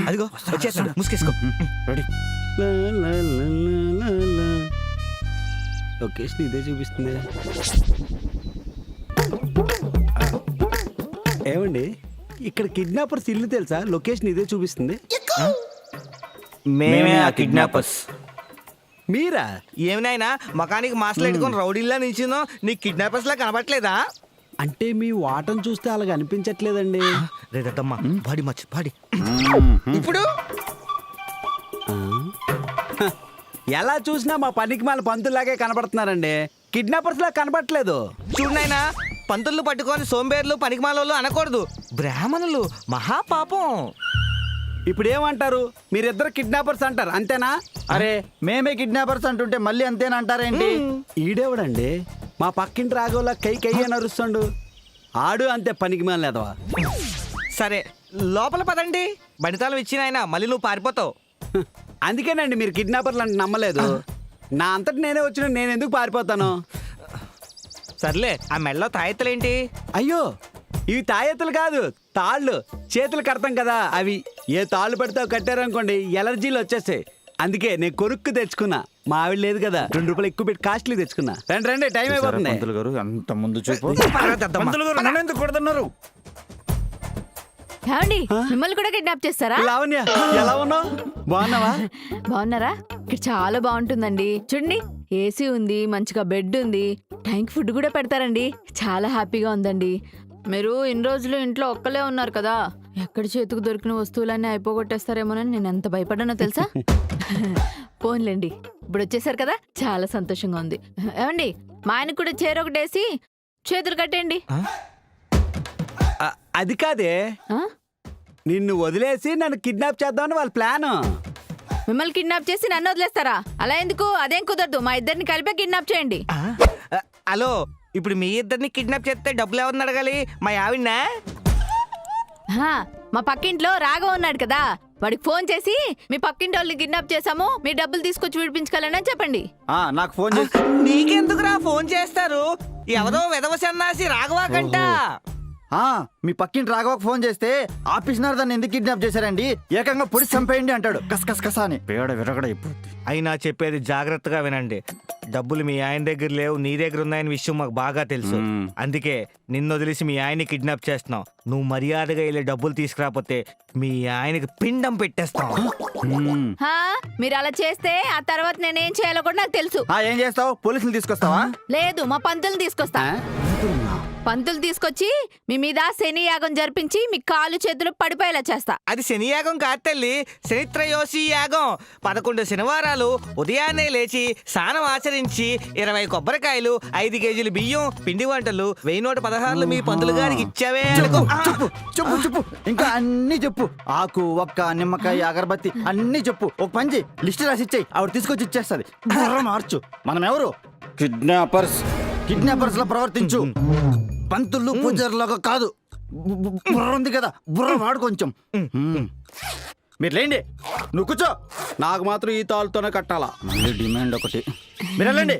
అదిగో వచ్చేస్తాడు, ముసుకేసుకో. Ready. Location ఇదే చూపిస్తుంది. ఏమండి ఇక్కడ కిడ్నాపర్స్ ఇల్లు తెలుసా? లొకేషన్ ఇదే చూపిస్తుంది. మేమే ఆ కిడ్నాపర్స్. మీరా? ఏమినైనా మకానికి మాస్లు పెట్టుకొని రౌడీల్లా నిల్చుందో, నీకు కిడ్నాపర్స్ లా కనబట్లేదా? అంటే మీ వాటం చూస్తే అలాగ అనిపించట్లేదండి. రేదమ్మా బాడీ మర్చి బాడీ. ఇప్పుడు ఎలా చూసినా మా పనికి మన పంతుల్లాగే కనబడుతున్నారండి, కిడ్నాపర్స్ లా కనబడట్లేదు. చూడనైనా, పంతులు పట్టుకొని సోంబేర్లు పనికిమాలోళ్ళు అనకూడదు, బ్రాహ్మణులు మహాపాపం. ఇప్పుడు ఏమంటారు? మీరిద్దరు కిడ్నాపర్స్ అంటారు అంతేనా? అరే మేమే కిడ్నాపర్స్ అంటుంటే మళ్ళీ అంతేనంటారేంటి? ఈడేవడండి మా పక్కింటి రాఘవులా కై కై అని అరుస్తాడు. ఆడు అంతే పనికి మాలేదవా. సరే లోపల పదండి, బడితాళం ఇచ్చిన ఆయన మళ్ళీ నువ్వు పారిపోతావు. అందుకేనండి మీరు కిడ్నాపర్లు అంటే నమ్మలేదు. నా అంతటి నేనే వచ్చిన నేను ఎందుకు పారిపోతాను? సర్లే, ఆ మెడలో తాయెత్తులేంటి? అయ్యో ఇవి తాయెత్తులు కాదు, తాళ్ళు. చేతులు కడతాం కదా అవి. ఏ తాళ్ళు పడితే కట్టారనుకోండి ఎలర్జీలు వచ్చేస్తాయి. అందుకే నేను కొనుక్కు తెచ్చుకున్నా. మా ఆవిడ లేదు కదా, 2 రూపాయలు ఎక్కువ పెట్టి కాస్ట్లీ తెచ్చుకున్నా. రండి రండి, టైం అయిపోతుంది. పంతులు గారు అంత ముందు చూపు. పంతులు గారు, నన్ను ఎందుకు కొడుతున్నారు? ఏమండి మిమ్మల్ని కూడా కిడ్నాప్ చేస్తారా? లావణ్య ఎలా ఉన్నావు? బాగున్నావా? బాగున్నారా? ఇక్కడ చాలా బాగుంటుందండి. చూడండి, ఏసీ ఉంది, మంచిగా బెడ్ ఉంది, టైంకి ఫుడ్ కూడా పెడతారండి. చాలా హ్యాపీగా ఉందండి. మీరు ఇన్ని రోజులు ఇంట్లో ఒక్కలే ఉన్నారు కదా, ఎక్కడ చేతికి దొరికిన వస్తువులన్నీ అయిపోగొట్టేస్తారేమోనని నేను ఎంత భయపడ్డానో తెలుసా? పోన్లేండి, ఇప్పుడు వచ్చేసారు కదా, చాలా సంతోషంగా ఉంది. ఏమండి మా ఆయనకు కూడా చీర ఒకటేసి చేతులు కట్టేయండి. అది కాదే, ఆ? నిన్ను వదిలేసి నన్ను కిడ్నాప్ చేద్దామని వాళ్ళ ప్లాన్. మిమ్మల్ని కిడ్నాప్ చేసి నన్ను వదిలేస్తారా? అలా ఎందుకు? అదేం కుదరదు. మా ఇద్దరిని కలిపే కిడ్నాప్ చేయండి. హలో, ఇప్పుడు మీ ఇద్దరిని కిడ్నాప్ చేస్తే డబ్బులు ఎవరిని అడగాలి? మా ఆవిడనా? మా పక్కింట్లో రాఘవ ఉన్నాడు కదా, వాడికి ఫోన్ చేసి మీ పక్కింటి వాళ్ళని కిడ్నాప్ చేసాము, మీ డబ్బులు తీసుకొచ్చి విడిపించుకోవాలని చెప్పండి. నాకు ఫోన్ చేసి నీకెందుకురా ఫోన్ చేస్తారు? ఎవరో విధవ సన్నాసి రాఘవాకంట. మీ పక్కింటి రాఘవకు ఫోన్ చేస్తే ఆఫీసర్ దాన్ని ఎందుకు కిడ్నాప్ చేశారండి, ఏకంగా పొడి చంపేయండి అంటాడు. కస్ కస అని పేడ విరగడ అయిపోద్ది. అయినా చెప్పేది జాగ్రత్తగా వినండి. డబ్బులు మీ ఆయన దగ్గర లేవు, నీ దగ్గర ఉన్నాయని విషయం మాకు బాగా తెలుసు. అందుకే నిన్ను వదిలేసి మీ ఆయన్ని కిడ్నాప్ చేస్తున్నాం. నువ్వు మర్యాదగా వెళ్ళి డబ్బులు తీసుకురాకపోతే మీ ఆయనకి పిండం పెట్టేస్తాం. మీరు అలా చేస్తే ఆ తర్వాత నేనేం చేయాలో కూడా నాకు తెలుసు. ఏం చేస్తావు? పోలీసులు తీసుకొస్తావా? లేదు, మా పంతులు తీసుకొస్తా. పంతులు తీసుకొచ్చి మీ మీద శని యాగం జరిపించి మీ కాళ్ళు చేతులు పడిపోయేలా చేస్తా. అది శని యాగం కాదు తల్లి, శనిత్రయోసి యాగం. 11 శనివారాలు ఉదయాన్నే లేచి స్నానం ఆచరించి 20 కొబ్బరికాయలు, 5 కేజీలు బియ్యం, పిండి వంటలు, 1116 మీ పంతులు గారికి ఇచ్చావే అనుకో. చెప్పు చెప్పు, ఇంకా అన్ని చెప్పు. ఆకు, ఒక్క, నిమ్మకాయ, అగరబత్తి అన్ని చెప్పు. ఒక పంచి లిస్ట్ రాసి ఇచ్చేయి, ఆవిడ తీసుకొచ్చి ఇచ్చేస్తుంది. మార్చు. మనం ఎవరు? కిడ్నాపర్స్. కిడ్నాపర్స్ లా ప్రవర్తించు, పంతులు పూజారులాగా కాదు. బుర్ర ఉంది కదా, బుర్ర వాడు కొంచెం. మీరు లేండి, నువ్వు కూర్చో. నాకు మాత్రం ఈ తాళ్ళతోనే కట్టాలా? మళ్ళీ డిమాండ్ ఒకటి. మీరు వెళ్ళండి.